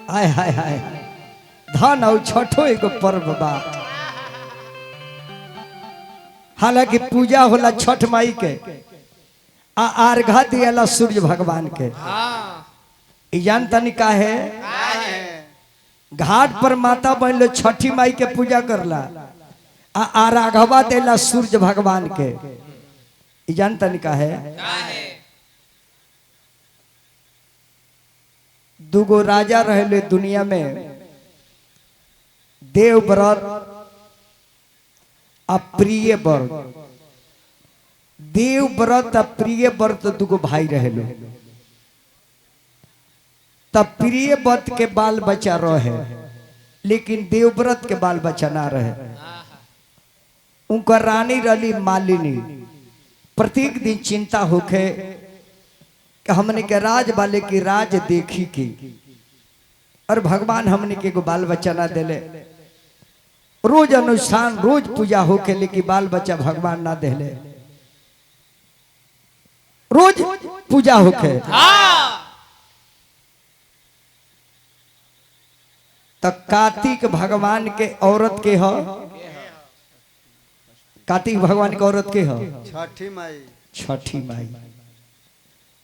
हाय हाय हाय धन और छठो एगो पर्व बा। हालांकि पूजा होला छठ माई के अर्घा दियाला सूर्य भगवान के। जान तनी का है घाट पर माता बहन लो छठी माई के पूजा करला अर्घवा देला सूर्य भगवान के। जान तनी का है दुगो राजा रहले दुनिया में देवव्रत अप्रिय व्रत। देवव्रत अप्रिय व्रत दुगो भाई रहले। तब प्रिय व्रत के बाल बच्चा रहे लेकिन देवव्रत के बाल बच्चा ना रहे। उनका रानी रली मालिनी। प्रत्येक दिन चिंता होखे कि हमने के राज वाले की राज देखी की और भगवान हमने के को बाल बच्चा ना देले। रोज अनुष्ठान रोज पूजा होके लेकिन बाल बच्चा भगवान ना देले। रोज पूजा होके तो कार्तिक भगवान के औरत के हो। कार्तिक भगवान के औरत के हो छठी माई। छठी माई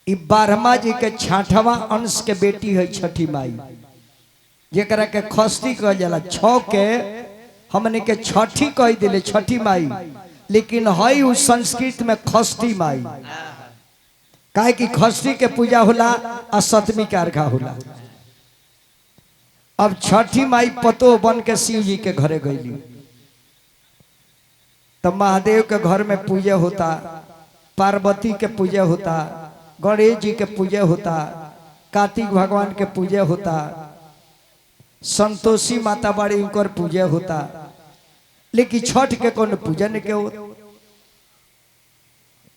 इ बारहमा जी के 6वां अंश के बेटी है छठी माई जेकरा के खस्ती कह जाला। 6 के हमने के छठी कह दिले छठी माई लेकिन है उस संस्कृत में खस्ती माई। काहे कि खस्ती के पूजा होला और सतमी के अर्घा होला। अब छठी माई पतो बन के शिव जी के घरे गईली तो महादेव के घर में पूजा होता, पार्वती के पूजा होता, गणेश जी के पूजा होता, कार्तिक भगवान के पूजा होता, संतोषी माता बाड़ी उनकर पूजा होता। लेकिन छठ के कौन पूजा नहीं के हो।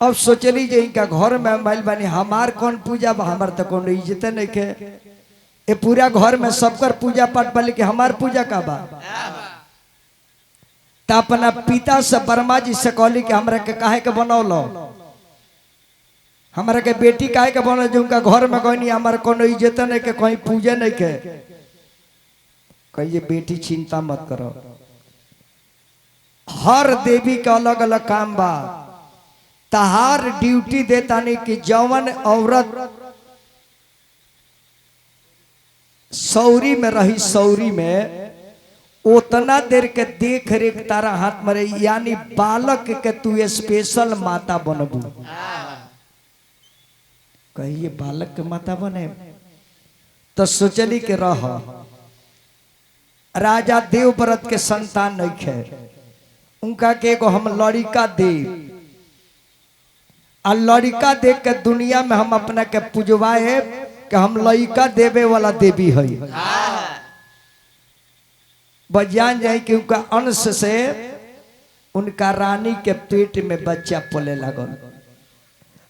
अब सोचली जे इनका घर में माइल बानी हमार कौन पूजा बा हमार तो कौन इज्जत नहीं के। ये पूरा घर में सबकर पूजा पाठ बा लेकिन हमार पूजा का बा। तो अपना पिता से वर्मा जी से कहली कि हमरा के काहे के बनौलो, हमरा के बेटी काहे के बनल जो उनका घर में गई हमार कोनो इज्जत नहीं के कहीं पूजा नहीं के। कहिए बेटी चिंता मत करो हर देवी का अलग अलग काम बा। तहार ड्यूटी देता नहीं कि जौवन औरत सौरी में रही सौरी में उतना देर के देख रेख तारा हाथ में रही यानी बालक के तू स्पेशल माता बनबू। कहिए बालक के माता बने तो सोचली के रह राजा देवव्रत के संतान नहीं खे उनका के एगो हम लड़का दे आ लड़का देख के दुनिया में हम अपना के पूजवाए कि हम लड़का देवे वाला देवी है। बजान जाए कि उनका अंश से उनका रानी के पेट में बच्चा पले लगल।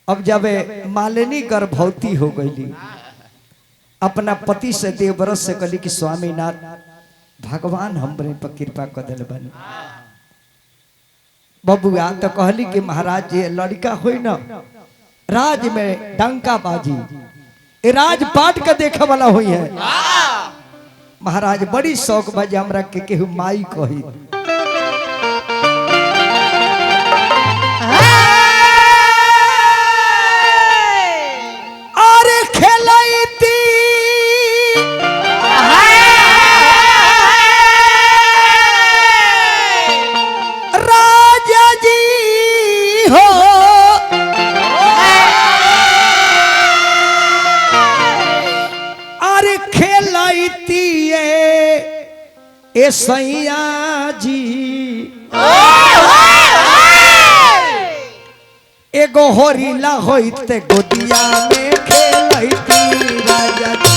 अब जब मालिनी गर्भवती हो गई अपना पति से देवव्रत से कहली कि स्वामीनाथ भगवान हमरे पर कृपा कर दिल बनी बबुआ। तो कहली कि महाराज जी लड़का होई ना राज में डंका बाजी राज पाट के देखे वाला हुई है। महाराज बड़ी शौक बजे हमरा के केहू माई कही। अरे खेलैती राजा जी हो अरे खेलैती ए सैया जी एगो होरीला होइते गोदिया में खेलैती राजा जी।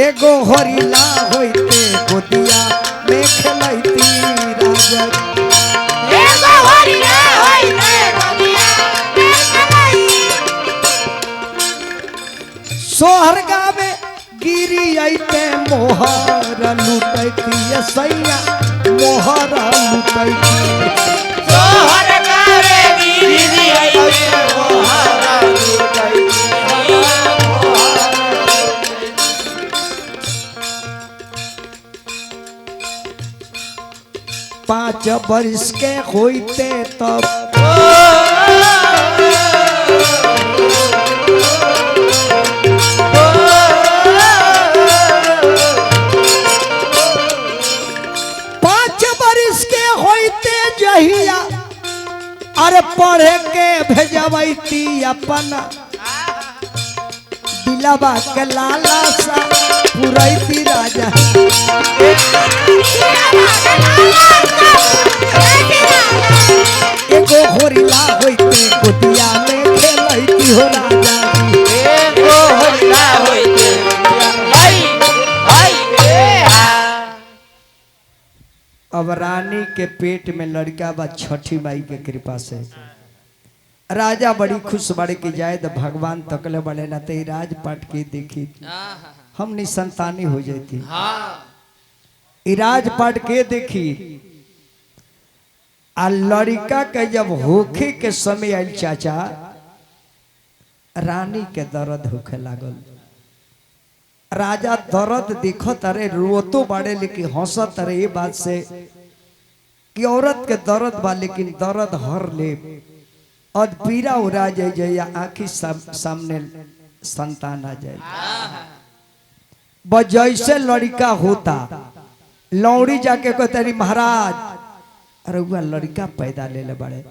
एगो होरीला होइते गोदिया में खेलैती राजा जी। सोहर गावे गिरी आइते मोहर लुटैती सैया मोहर लुटैती। सोहर गावे गिरी आइते 5 बरिस के होते तब 5 बरिस के होते जहिया अरे पढ़े के भेजबैती अपन दिलवा के लाला सा पुरैती राजा एगो होरिला होइते गोदिया में खेलैती हो राजा एगो होरिला होइते अब रानी के पेट में लड़का बा छठी माई के कृपा से राजा बड़ी खुश बड़े की जाए तो भगवान तकले बड़े ना ते राजपाट के देखी हम निसंतानी हो जाती राजपाट के देखी आ लड़का के जब होखे के समय आयल चाचा रानी के दर्द होखे लागल राजा दर्द देखत अरे रोतो बाड़े लेकिन हंसत अरे ये बात से कि औरत के दर्द बा लेकिन दर्द हर ले और पीरा उड़ा जाए या आँखी सामने संतान आ जाए बस जैसे लड़का होता लौड़ी जाके कहते महाराज अरे वह लड़का पैदा ले बड़े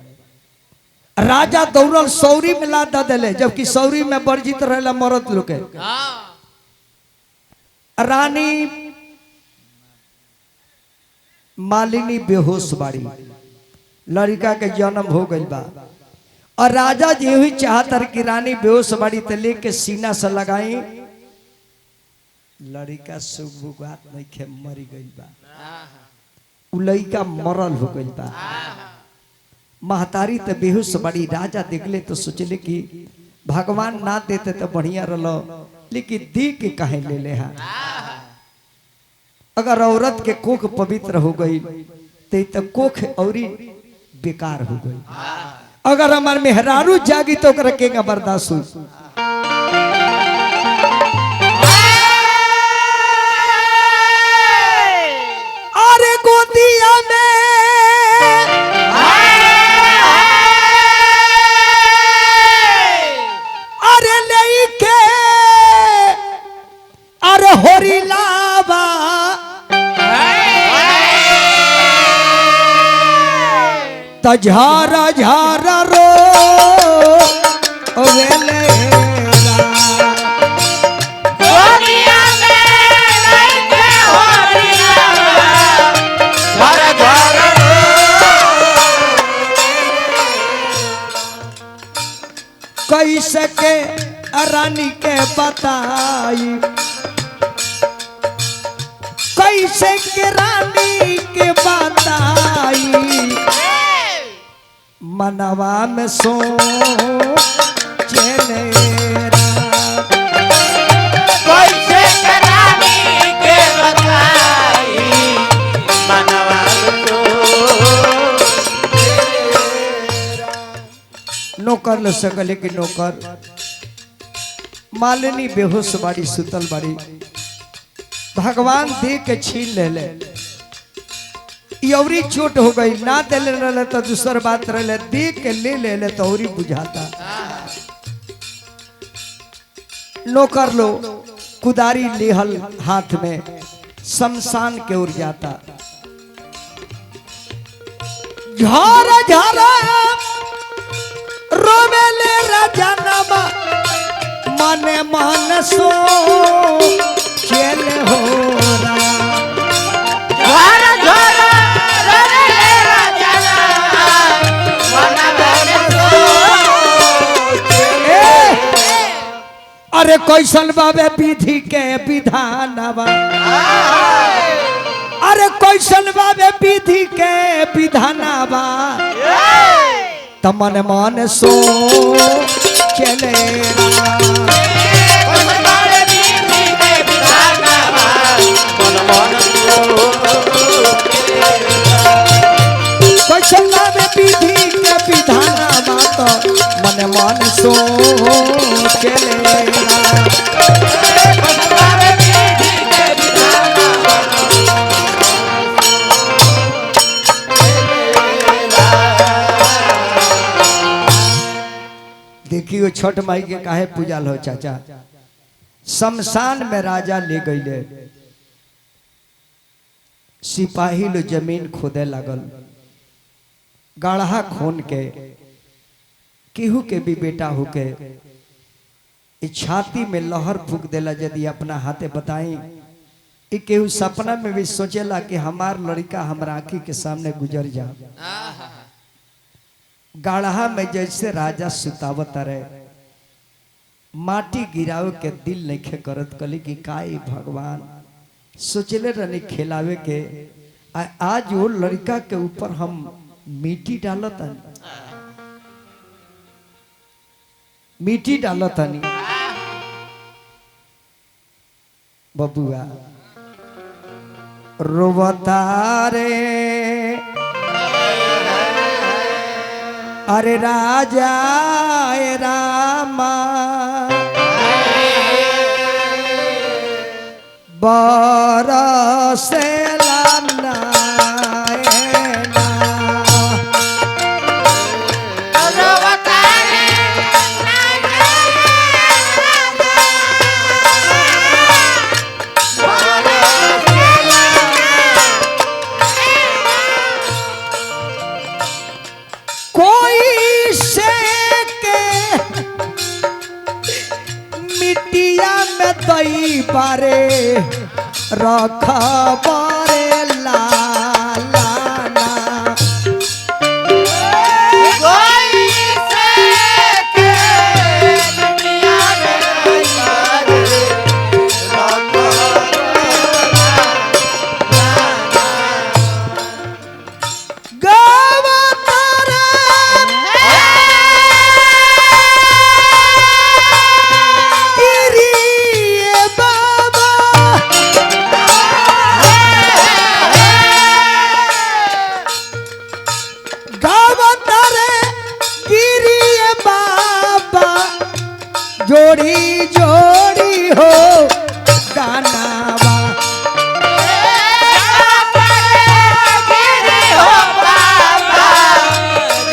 राजा दौड़ल सौरी में ला दिले जबकि सौरी में वर्जित रहे मरद लोग रानी मालिनी बेहोश बाड़ी लड़का के जन्म हो गई बा और राजा जी हुई चाहतर कि रानी बेहोश बाड़ी ते लेके सीना से लगाई लड़का सुगुगात नहीं खे मरी गई बा उ लड़का मरल हो गई बा महतारी ते बेहोश बाड़ी राजा देखले तो सोचले कि भगवान ना देते तो बढ़िया रलो लेकिन दी के कहे ले ले हा अगर औरत के कोख पवित्र हो गई तो कोख औरी बेकार हो गई अगर हमार मेहरारू जागी तो रखेगा बर्दाश्त हो अरे गोदिया में अरे लेके अरे होरिलावा त झारा झारा रो वेले गोदिया में लेके होरिलावा झारा झारा कैसे के रानी के बताई कैसे के रानी के बताई मनवा में सो चलेरा कैसे करानी के बताई मनवा तो नौकर ले सकले कि नौकर मालिनी बेहोश बाड़ी सुतल बाड़ी भगवान दे के छीन ले ले औरी चोट हो गई ना दिले रहे तो दूसर बात रहे दे के ले ले तो औरी बुझाता नौकर लो कुदारी लेहल हाथ में शमशान के ओर जाता झारा झारा रोवेले राजनवा मने मन सो चल हो झारा झारा रे राजा मनवा अरे कैसन बाबे विधि के विधानवा अरे कैसन बाबे विधि के विधानवा तमन मन सो चले कैसन बाबे विधि के विधानवा तो मन मन सो चले देखियो छठ माई के काहे पूजल हो चाचा। शमशान में राजा ले गईले, सिपाही लो जमीन खोदे लागल, गाढ़ा खून के केहू के भी बेटा होके छाती में लहर फूक देला। यदि अपना हाथे बताई केहू सपना में भी सोचेला कि हमार लड़का हमारा आँखी के सामने गुजर जा। गाढ़ा में जैसे राजा सुतावत रहे, माटी गिरावे के दिल नहीं करत, कली कि काई भगवान सोचले रहने खिलावे के। आज वो लड़का के ऊपर हम मिट्टी डालत, मिट्टी डालत हनी बबुआ रोवता रे। अरे राजा ए रामा बरसेला नैना। कोई से के मिट्टिया में दई बारे रखबारे लालाना। जोड़ी जोड़ी हो गानावा।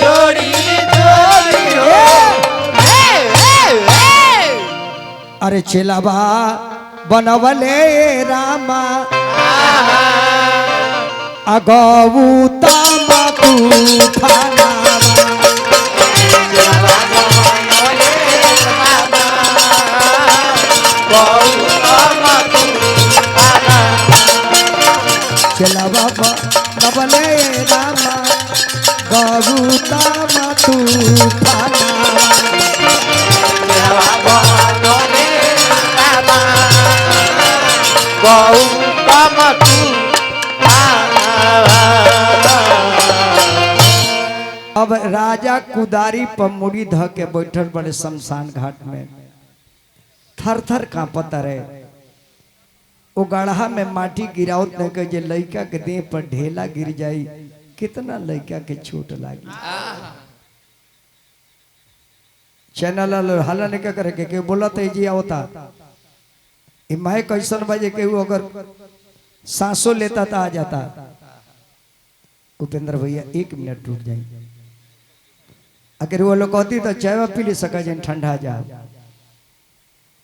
जोड़ी जोड़ी हो। अरे चेलावा बनवले रामा अगौता तू थानावा। चला बाबा नबले रामा गौता तू थाना। अब राजा कुदारी पर मुड़ी ध के बैठल बड़े शमशान घाट में, थर थर कांपता रहे। वो गढ़ा में माटी गिरावत नहीं के जे लड़का के देह पर ढेला गिर जाई, कितना लड़का के चोट लागी। चैनल हल्ला नहीं करे के बोला तो जी आवता माए कैसन बजे के वो अगर सांसों लेता था आ जाता। उपेंद्र भैया 1 मिनट रुक जाए, अगर वो लोग कहती तो चाय पी ली सका जन ठंडा जा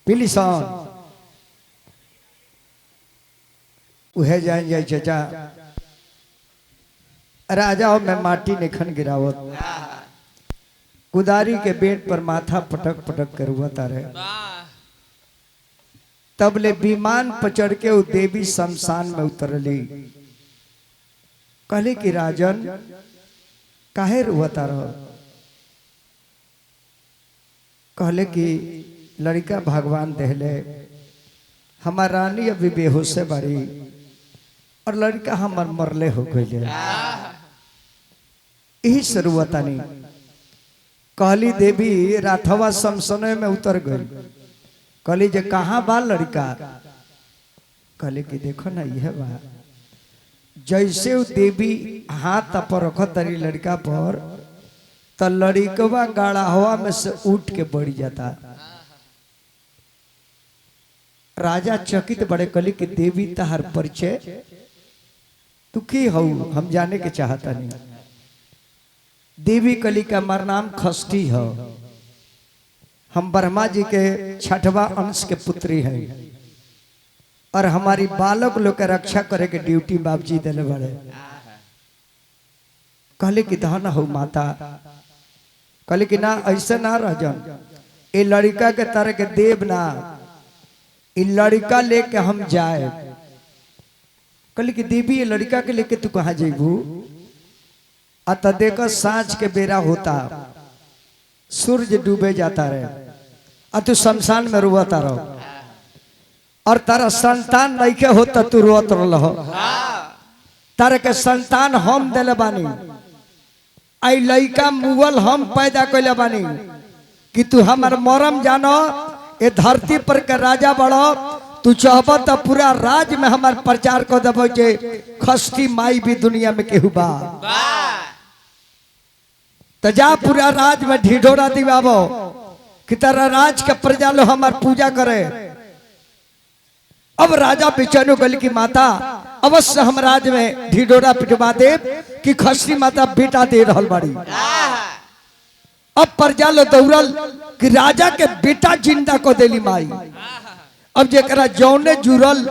पीली सन उहे जान जाए चाचा। राजा में माटी निखन गिरावत, कुदारी के बेट पर माथा पटक पटक कर हुआ रहे। तब ले विमान पर चढ़ के वो देवी शमशान में उतरली। कहले कि राजन काहे रुवता रहो। कहले कि लड़का भगवान देहले, हमार रानी अभी बेहोश बारी और लड़का हमार मरले हो गए। यही शुरुआतानी कहली देवी राथवा शमशान में उतर गई। कहली जे कहाँ बा लड़का। कहले कि देखो ना यह बा। जैसे वो देवी हाथ पर रख तरी लड़का पर, तो लड़कवा गाड़ा हवा में से उठ के बढ़ जाता। राजा चकित बड़े। कहली कि देवी तहार परिचय तू की हो, हम जाने के चाहता नहीं। देवी कहली का हमार नाम खष्टी हो। हम ब्रह्मा जी के छठवा अंश के पुत्री हैं और हमारी बालक लोग के रक्षा करे के ड्यूटी बाप जी दिले बड़े। कहले कि धन हो माता, कहले कि ना ऐसे ना राजन, ये लड़का के तरह के देव ना, ये लड़का लेके हम जाए। कहले कि देवी ये लड़का के लेके तू कहाँ जेबू? अत देखो सांझ के बेरा होता, सूरज डूबे जाता रहे और तू शमशान में रोता रहो और तारा संतान नहीं के होता तू रोत रहो। तारा के संतान हम दिले बानी, आई लड़का मुगल हम पैदा कैले बानी कि तू हमार मरम जानो, ये धरती पर के राजा बड़ो, तू चाहब तो पूरा राज में हमार प्रचार कर देबो जे खस्ती माई भी दुनिया में केहू बा। तो जा पूरा राज में ढिढोरा दिवाबो कि तेरा राज के प्रजा लो हमार पूजा करे। अब राजा बेचैनो गल की माता अवश्य हम राज में ढिढोरा पिटवा दे कि खस्ती माता बेटा दे रहल बाड़ी। अब प्रजा लो दौड़ल कि राजा के बेटा जिंदा को देली माई। अब जेकरा जौने जुड़ल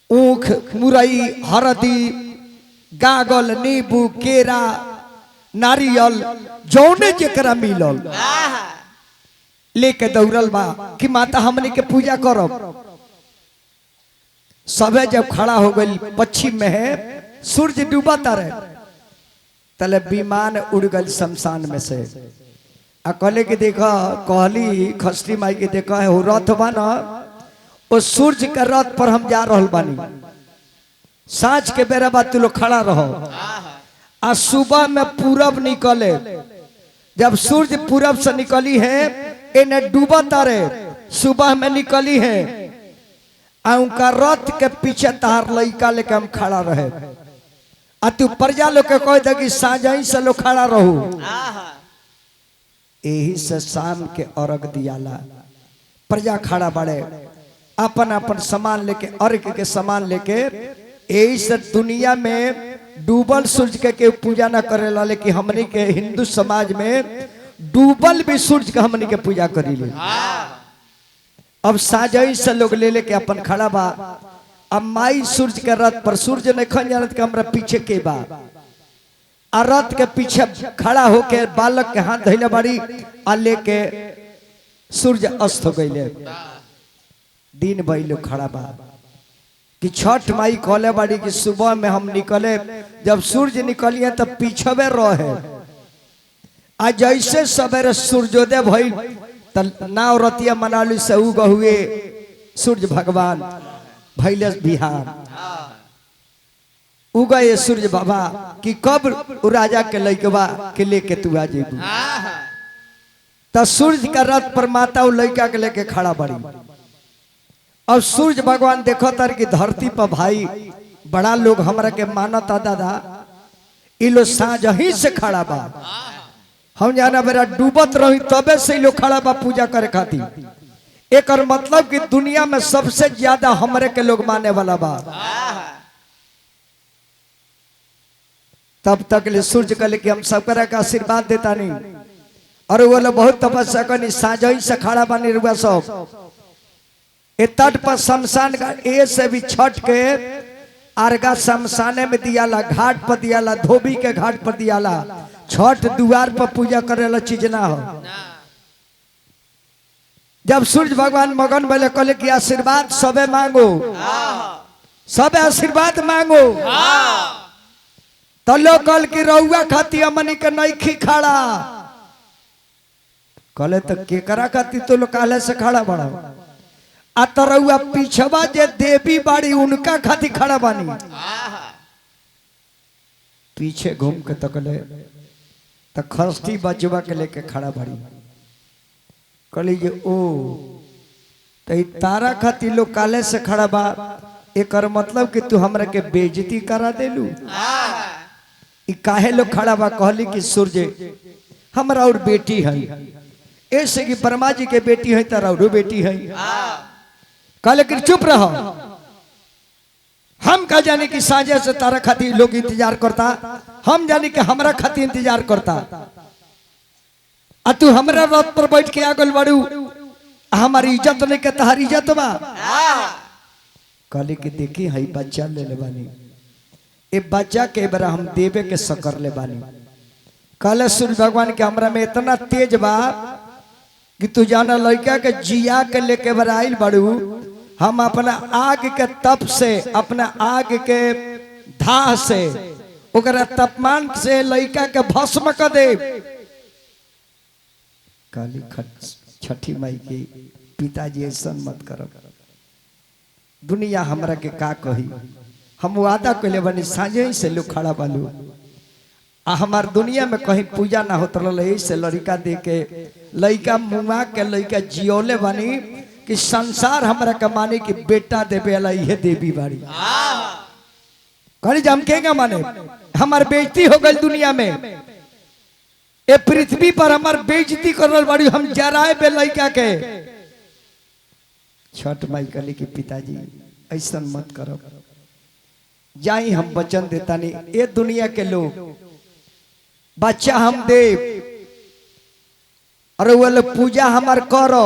ऊख मुरई हरदी गागल नींबू केरा नारियल जौने जेकरा मिलल लेके दौड़ल बा कि माता हमने के पूजा करब। सबे जब खड़ा हो गई पश्चिम में है, सूरज डूबा तारे, तले विमान उड़ गई शमशान में से। आ कहले कि देखा, कहली खस्ती माई के देखा है रथ बना, वो सूरज के रथ पर हम जा रहल बानी। सांझ के बेरा बाद तू लोग खड़ा रहो, आ सुबह में पूरब निकले, जब सूरज पूरब से निकली है इन्हें डूबा तारे सुबह में निकली है, आ उनका रथ के पीछे तार लइका लेके हम खड़ा रहे। आ तू प्रजा लोग के कह दे कि साँझ से लोग खड़ा रहो। यही से शाम के अर्घ दियाला, प्रजा खड़ा बड़े अपन अपन सामान लेके, अर्घ के सामान लेके। यही से दुनिया में डूबल सूरज के पूजा ना करेला, लेकिन हमनी के हिंदू समाज में डूबल भी सूरज के हमनी के पूजा करी ले। अब साजई से लोग ले लेके अपन खड़ा बा। अब माई सूरज के रथ पर, सूरज ने खन जानत के हमरा पीछे के बा, आ रथ के पीछे खड़ा होके बालक के हाथ धइले बाड़ी, आ लेके सूरज अस्त हो गइले। दिन भई लोग खड़ा बा कि छठ माई कहले बाड़ी कि सुबह में हम निकले, जब सूरज निकलिए तब पीछे रहे। आज जैसे सवेरे सूर्योदय भइल त नाव रतिया मनाली से उग हुए सूर्य भगवान भैले बिहार। उगए सूर्य बाबा कि कब राजा के लइकवा के लेके तू आ जेबू। त सूर्य का रथ पर माता लइका के लेके खड़ा बड़ी। अब सूर्य भगवान देखो तर की धरती पर भाई बड़ा लोग हमरा के मानता दादा, इ लोग साँझ ही से खड़ा बा। हम जाना बेरा डूबत रही तबे से लोग खड़ा बा पूजा करे खातिर। एक मतलब कि दुनिया में सबसे ज्यादा हमरे के लोग माने वाला बा। तब तक ले सूर्य कल के हम सब करा का आशीर्वाद देता नहीं, और वो लोग बहुत तपस्या करनी, साँझ ही से खड़ा बानी रुआ सब। ए तट पर शमशान का ए से भी छठ के अर्घा शमशाने में दियाला, घाट पर दियाला, धोबी के घाट पर दियाला। छठ द्वार पर पूजा करेला चीज ना हो। जब सूर्य भगवान मगन भले कहले कि आशीर्वाद सबे मांगो, सबे आशीर्वाद मांगो। तो लोग कल की रउआ खाती अमनी के नइखी खड़ा, कहले तो केकरा खाती तो लोग काले से खड़ा बड़ा। आ तरउआ पीछवा जे देवी बाड़ी उनका खाती खड़ा बानी। पीछे घूम के तकले तो खस्ती बचवा के लेके खड़ा बाड़ी। कहली जे ओ तो तारा खाती लोग काले से खड़ा बा, एक मतलब कि तू हमरा के बेइज्जती करा देलू। इ काहे लोग खड़ा बा? कहली कि सूर्य हमरा और बेटी है, ऐसे कि ब्रह्मा जी के बेटी है तारा और बेटी है। कहले कि चुप रहो, हम का जाने कि साँझे से तारा खातिर लोग इंतजार करता, हम जाने कि हमरा खातिर इंतजार करता। आ तू हमरा रथ पर बैठ के आगल बाड़ू, हमारी इज्जत नहीं के तहारी इज्जत बा। कहले कि देखी हई बच्चा ले ले बानी, ए बच्चा के बरा हम देवे के सकर ले बानी। कहले सूर्य भगवान के हमरा में इतना तेज बा कि तू जाना लड़का के जिया के लेके बरा आइल बाड़ू, हम अपना आग के तप से, अपना आग के धाह से, ओकरा तापमान से लड़का के भस्म कर दे। काली छठी माई के पिताजी ऐसा मत करो, दुनिया हमरा के का कही। हम वादा कैले बनी साझे से लोग खड़ा बालू, आ हमार दुनिया में कहीं पूजा ना होत रहे से लड़का दे के लड़का मुआ के लड़का जियोले बनी कि संसार हमरा के माने कि बेटा देवे वाला ये देवी बाड़ी। कहीं जम के माने हमार बेइज्जती हो गई दुनिया में, ए पृथ्वी पर हमार बेइज्जती करल बाड़ी हम जराए बे लड़का के। छठ माई कहली कि पिताजी ऐसा मत करो, जाई हम वचन देता नहीं, ये दुनिया के लोग बच्चा हम दे और वो पूजा हमार करो,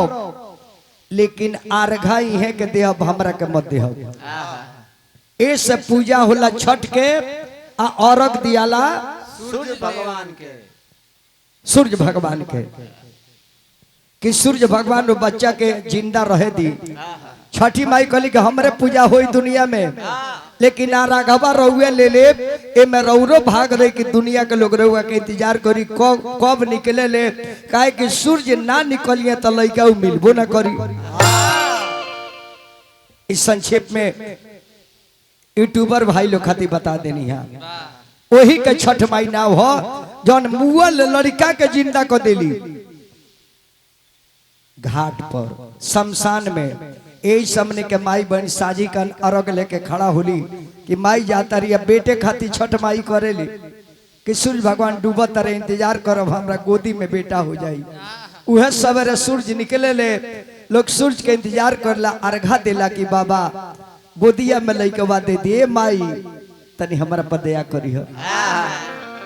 लेकिन आरघा है के देहब हमरा के मत देहब। ऐसे पूजा होला छठ के आ औरक दियाला सूर्य भगवान के, सूर्य भगवान के कि सूर्य भगवान वो बच्चा के जिंदा रहे दी। छठी माई कहली कि हमरे पूजा होई दुनिया में, लेकिन आ राघवा रहुए ले ले, ए में रौरो भाग रही कि दुनिया के लोग रहुआ के इंतजार करी कब निकले ले, काहे कि सूर्य ना निकलिए तो लड़का मिलबो ना करी। इस संक्षेप में यूट्यूबर भाई लोग खातिर बता देनी है, वही के छठ माई नाव हो जौन मुअल लड़का के जिंदा कर देली घाट पर शमशान में। यही सामने के माई बहन साजी का अर्घ लेके खड़ा होली कि माई जाता रही, बेटे खातिर छठ माई करेली कि सूर्य भगवान डूबत रहे, इंतजार करब हमरा गोदी में बेटा हो जाई। उहे सवेरे सूर्य निकले ले, लोग सूर्य के इंतजार करला, अर्घा देला कि बाबा गोदिया में लइकवा दे दिए, माई तनी हमरा पर दया करी हो।